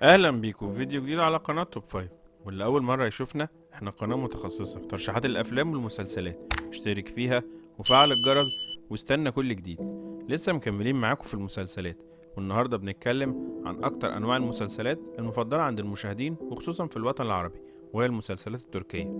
اهلا بيكم في فيديو جديد على قناة توب فايف. واللي اول مرة يشوفنا، احنا قناة متخصصة في ترشيحات الافلام والمسلسلات. اشترك فيها وفعل الجرس واستنى كل جديد. لسه مكملين معاكم في المسلسلات، والنهاردة بنتكلم عن اكتر انواع المسلسلات المفضلة عند المشاهدين وخصوصا في الوطن العربي، وهي المسلسلات التركية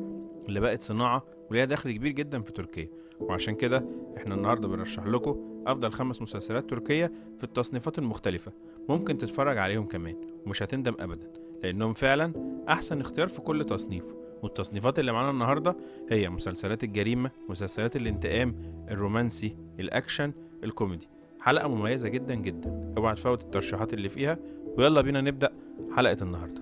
اللي بقت صناعة وليها دخل كبير جدا في تركيا. وعشان كده احنا النهاردة بنرشح لكم افضل 5 مسلسلات تركية في التصنيفات المختلفة. ممكن تتفرج عليهم كمان ومش هتندم ابدا، لانهم فعلا احسن اختيار في كل تصنيف. والتصنيفات اللي معانا النهارده هي مسلسلات الجريمه، مسلسلات الانتقام، الرومانسي، الاكشن، الكوميدي. حلقه مميزه جدا جدا، اوعى تفوت الترشيحات اللي فيها. ويلا بينا نبدا حلقه النهارده.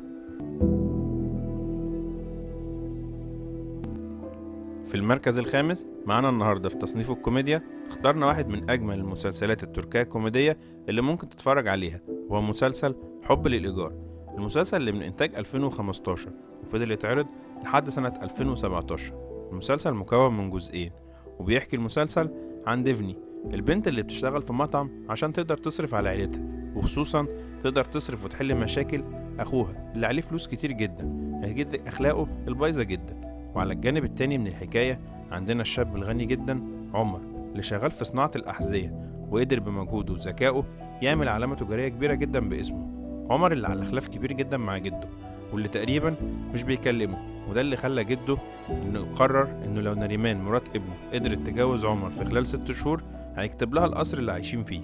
في المركز الخامس معانا النهارده في تصنيف الكوميديا اخترنا واحد من اجمل المسلسلات التركية الكوميدية اللي ممكن تتفرج عليها، وهو مسلسل حب للإيجار. المسلسل اللي من إنتاج 2015 وفضل يتعرض لحد سنة 2017. المسلسل مكون من جزئين، وبيحكي المسلسل عن ديفني، البنت اللي بتشتغل في مطعم عشان تقدر تصرف على عيلتها، وخصوصا تقدر تصرف وتحل مشاكل أخوها اللي عليه فلوس كتير جدا نتيجة أخلاقه البايظة جدا. وعلى الجانب التاني من الحكاية عندنا الشاب الغني جدا عمر، اللي شغال في صناعة الأحذية، وقدر بمجهوده وذكائه يعمل علامة تجارية كبيرة جدا باسمه. عمر اللي على خلاف كبير جدا مع جده، واللي تقريبا مش بيكلمه، وده اللي خلى جده انه قرر انه لو نريمان مرات ابنه قدرت تجوز عمر في خلال 6 شهور هيكتب لها القصر اللي عايشين فيه.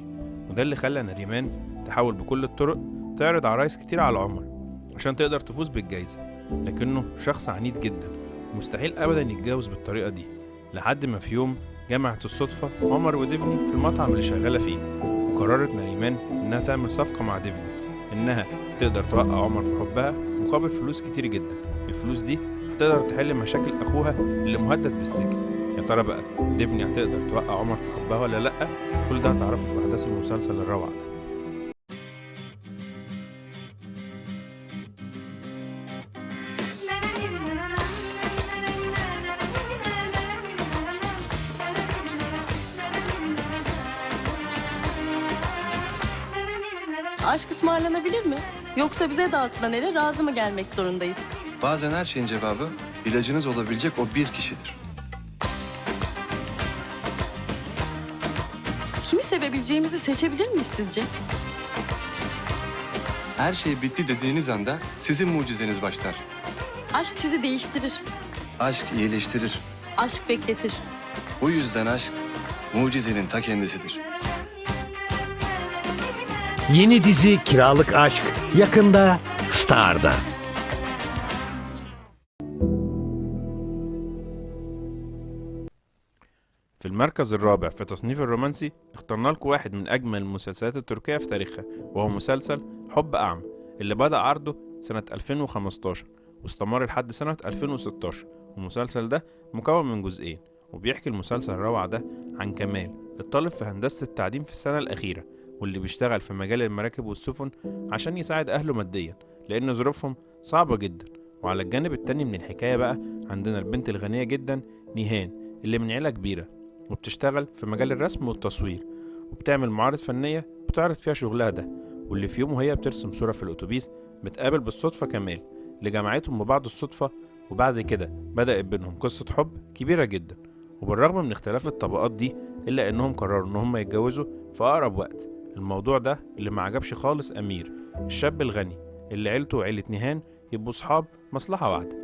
وده اللي خلى نريمان تحاول بكل الطرق تعرض عرايس كتير على عمر عشان تقدر تفوز بالجايزة، لكنه شخص عنيد جدا، مستحيل ابدا يتجوز بالطريقة دي. لحد ما في يوم جمعت الصدفة عمر وديفني في المطعم اللي شغالة فيه، وقررت نريمان إنها تعمل صفقة مع ديفني إنها تقدر توقع عمر في حبها مقابل فلوس كتير جدا. الفلوس دي هتقدر تحل مشاكل أخوها اللي مهدد بالسجن. يا ترى بقى ديفني هتقدر توقع عمر في حبها ولا لأ؟ كل ده هتعرفه في أحداث المسلسل الروعة ده. Aşk ısmarlanabilir mi? Yoksa bize dağıtılan ele razı mı gelmek zorundayız? Bazen her şeyin cevabı ilacınız olabilecek o bir kişidir. Kimi sevebileceğimizi seçebilir miyiz sizce? Her şey bitti dediğiniz anda sizin mucizeniz başlar. Aşk sizi değiştirir. Aşk iyileştirir. Aşk bekletir. Bu yüzden aşk mucizenin ta kendisidir. Yeni dizi Kiralık Aşk yakında Star'da. في المركز الرابع في تصنيف الرومانسي اخترنا لكم واحد من أجمل المسلسلات التركية في تاريخها، وهو مسلسل حب أعمى، اللي بدأ عرضه سنة 2015 واستمر لحد سنة 2016. المسلسل ده مكون من جزئين، وبيحكي المسلسل الروعة ده عن كمال، الطالب في هندسة التعدين في السنة الأخيرة، واللي بيشتغل في مجال المراكب والسفن عشان يساعد أهله ماديا لأن ظروفهم صعبة جدا. وعلى الجانب التاني من الحكاية بقى عندنا البنت الغنية جدا نيهان، اللي من عيلة كبيرة وبتشتغل في مجال الرسم والتصوير، وبتعمل معارض فنية بتعرض فيها شغلها ده. واللي في يوم وهي بترسم صورة في الأتوبيس بتقابل بالصدفة كمال، اللي جمعتهم ببعض الصدفة، وبعد كده بدأت بينهم قصة حب كبيرة جدا. وبالرغم من اختلاف الطبقات دي إلا إنهم قرروا إن هم يتجوزوا في أقرب وقت. الموضوع ده اللي ما عجبش خالص أمير، الشاب الغني اللي عيلته وعيلة نيهان يبقوا صحاب مصلحة واحدة.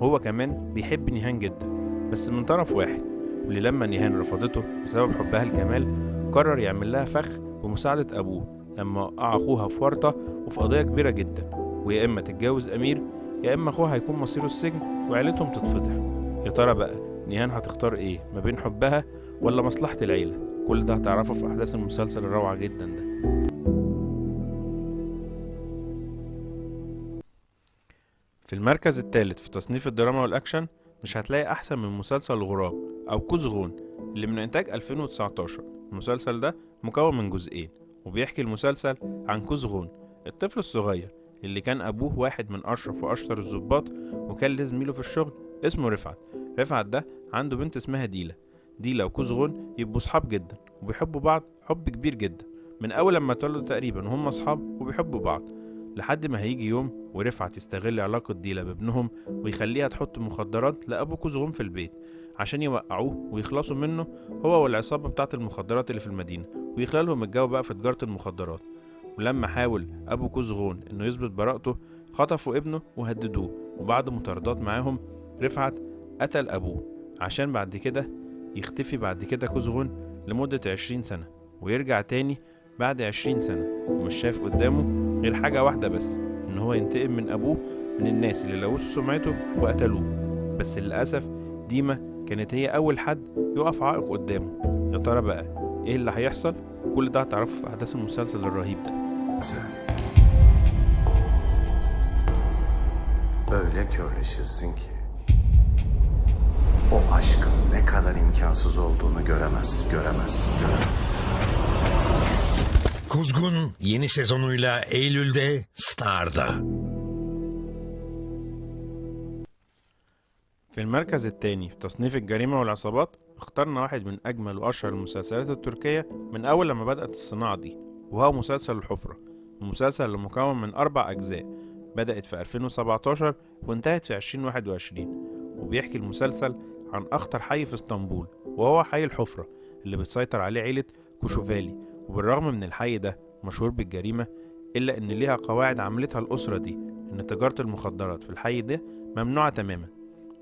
هو كمان بيحب نيهان جدا بس من طرف واحد، واللي لما نيهان رفضته بسبب حبها لكمال قرر يعمل لها فخ بمساعدة أبوه لما وقع أخوها في ورطة وفي قضية كبيرة جدا، ويا إما تتجوز أمير يا إما أخوها هيكون مصيره السجن وعيلتهم تتفضح. يا ترى بقى نيهان هتختار إيه ما بين حبها ولا مصلحة العيلة؟ كل ده هتعرفه في أحداث المسلسل الروعة جدا ده. في المركز الثالث في تصنيف الدراما والأكشن مش هتلاقي أحسن من مسلسل الغراب أو كوزغون، اللي من إنتاج 2019. المسلسل ده مكون من جزئين، وبيحكي المسلسل عن كوزغون، الطفل الصغير اللي كان أبوه واحد من أشرف وأشطر الضباط، وكان ليه زميله في الشغل اسمه رفعت. رفعت ده عنده بنت اسمها ديلا. ديلا وكوزغون يبقوا صحاب جدا وبيحبوا بعض حب كبير جدا من أول لما اتولدوا تقريبا وهم أصحاب وبيحبوا بعض. لحد ما هيجي يوم ورفعت يستغل علاقة ديلا بابنهم ويخليها تحط مخدرات لأبو كوزغون في البيت عشان يوقعوه ويخلصوا منه هو والعصابة بتاعة المخدرات اللي في المدينة، ويخلالهم الجو بقى في تجارة المخدرات. ولما حاول أبو كوزغون إنه يثبت براءته خطفوا ابنه وهددوه، وبعد مطاردات معاهم رفعت قتل أبوه عشان بعد كده يختفي بعد كده كوزغون لمدة 20 سنة ويرجع تاني بعد 20 سنة ومش شايف قدامه غير حاجة واحدة بس، إن هو ينتقم من أبوه من الناس اللي لوثوا سمعته وقتلوه. بس للأسف ديما كانت هي أول حد يقف عائق قدامه. يا ترى بقى إيه اللي هيحصل؟ كل ده هتعرفه في أحداث المسلسل الرهيب ده. Öyle körleşirsin ki o aşkın ne kadar imkansız olduğunu göremez. Kuzgun yeni sezonuyla Eylül'de Star'da. في المركز الثاني في تصنيف الجريمة والعصابات اخترنا واحد من أجمل وأشهر المسلسلات التركية من أول لما بدأت الصناعة دي، وهو مسلسل الحفرة. المسلسل اللي مكون من 4 أجزاء بدأت في 2017 وانتهت في 2021، وبيحكي المسلسل عن أخطر حي في اسطنبول وهو حي الحفرة اللي بتسيطر عليه عيلة كوشوفالي. وبالرغم من الحي ده مشهور بالجريمة إلا إن ليها قواعد عملتها الأسرة دي إن تجارة المخدرات في الحي ده ممنوعة تماما.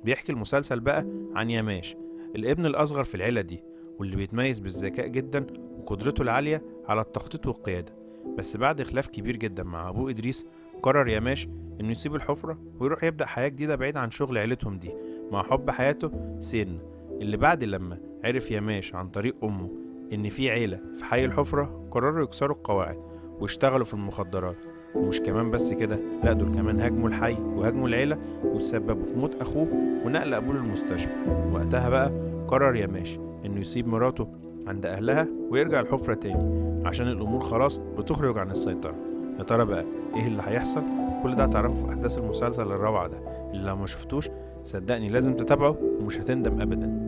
بيحكي المسلسل بقى عن ياماش الابن الأصغر في العيلة دي، واللي بيتميز بالذكاء جدا وقدرته العالية على التخطيط والقيادة. بس بعد خلاف كبير جدا مع أبوه إدريس قرر ياماش إنه يسيب الحفرة ويروح يبدأ حياة جديدة بعيد عن شغل عيلتهم دي مع حب حياته سين، اللي بعد لما عرف ياماش عن طريق أمه إن في عيلة في حي الحفرة قرروا يكسروا القواعد واشتغلوا في المخدرات. ومش كمان بس كده، لا دول كمان هاجموا الحي وهاجموا العيلة وتسببوا في موت أخوه ونقل أبوه للمستشفى. وقتها بقى قرر ياماش إنه يسيب مراته عند أهلها ويرجع الحفرة تاني عشان الأمور خلاص بتخرج عن السيطرة. يا ترى بقى إيه اللي هيحصل؟ كل ده هتعرفه في أحداث المسلسل الروعة ده اللي لو ما شفتوش صدقني لازم تتابعه ومش هتندم أبدا.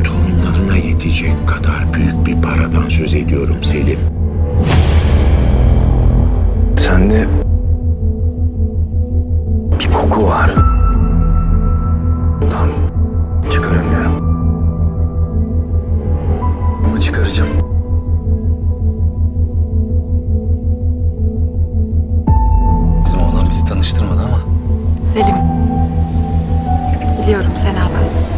Torunlarına yetecek kadar büyük bir paradan söz ediyorum Selim. Sende bir koku var. Tam çıkaramıyorum. Ama çıkaracağım. Bizim oğlan bizi tanıştırmadı ama. Selim, biliyorum sen haber.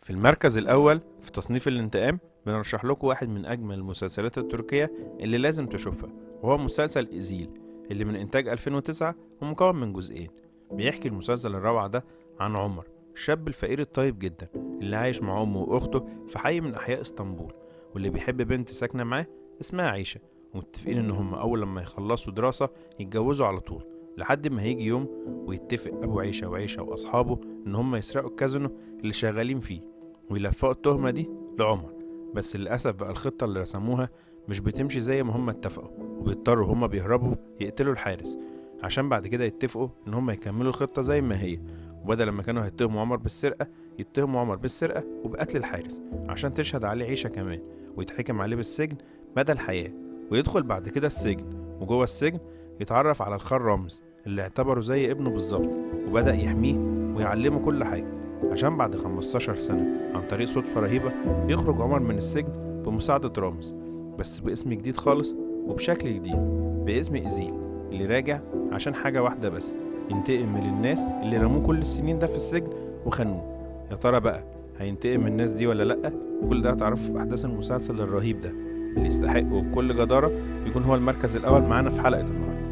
في المركز الأول في تصنيف الانتقام بنرشح لكم واحد من أجمل المسلسلات التركية اللي لازم تشوفها، وهو مسلسل إزيل اللي من إنتاج 2009 ومكون من جزئين. بيحكي المسلسل الروعة ده عن عمر، الشاب الفقير الطيب جدا اللي عايش مع أمه وأخته في حي من أحياء اسطنبول، واللي بيحب بنت ساكنة معاه اسمها عيشة، ومتفقين إن هم أول لما يخلصوا دراسة يتجوزوا على طول. لحد ما هيجي يوم ويتفق أبو عيشة وعيشة وأصحابه إن هم يسرقوا الكازينو اللي شغالين فيه ويلفقوا التهمة دي لعمر. بس للأسف بقى الخطة اللي رسموها مش بتمشي زي ما هم اتفقوا، وبيضطروا هم بيهربوا يقتلوا الحارس عشان بعد كده يتفقوا إن هم يكملوا الخطة زي ما هي، وبدل ما كانوا هيتهموا عمر بالسرقة يتهموا عمر بالسرقة وبقتل الحارس عشان تشهد عليه عيشة كمان ويتحكم عليه بالسجن بدل حياة. ويدخل بعد كده السجن، وجوه السجن يتعرف على الخال رامز اللي اعتبره زي ابنه بالظبط، وبدأ يحميه ويعلمه كل حاجة عشان بعد 15 سنة عن طريق صدفة رهيبة يخرج عمر من السجن بمساعدة رامز، بس باسم جديد خالص وبشكل جديد، باسم إزيل اللي راجع عشان حاجة واحدة بس، ينتقم من الناس اللي رموه كل السنين ده في السجن وخانوه. يا ترى بقى هينتقم من الناس دي ولا لأ؟ كل ده هتعرفه في أحداث المسلسل الرهيب ده اللي يستحق بكل جدارة يكون هو المركز الأول معانا في حلقة النهاردة.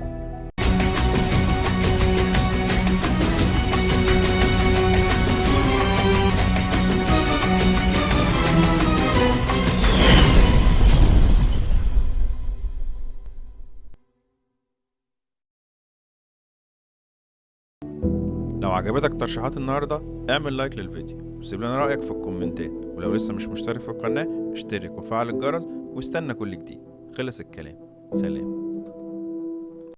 لو عجبتك ترشيحات النهاردة اعمل لايك للفيديو وسيب لنا رأيك في الكومنتات، ولو لسه مش مشترك في القناة اشترك وفعل الجرس واستنى كل جديد. خلص الكلام، سلام.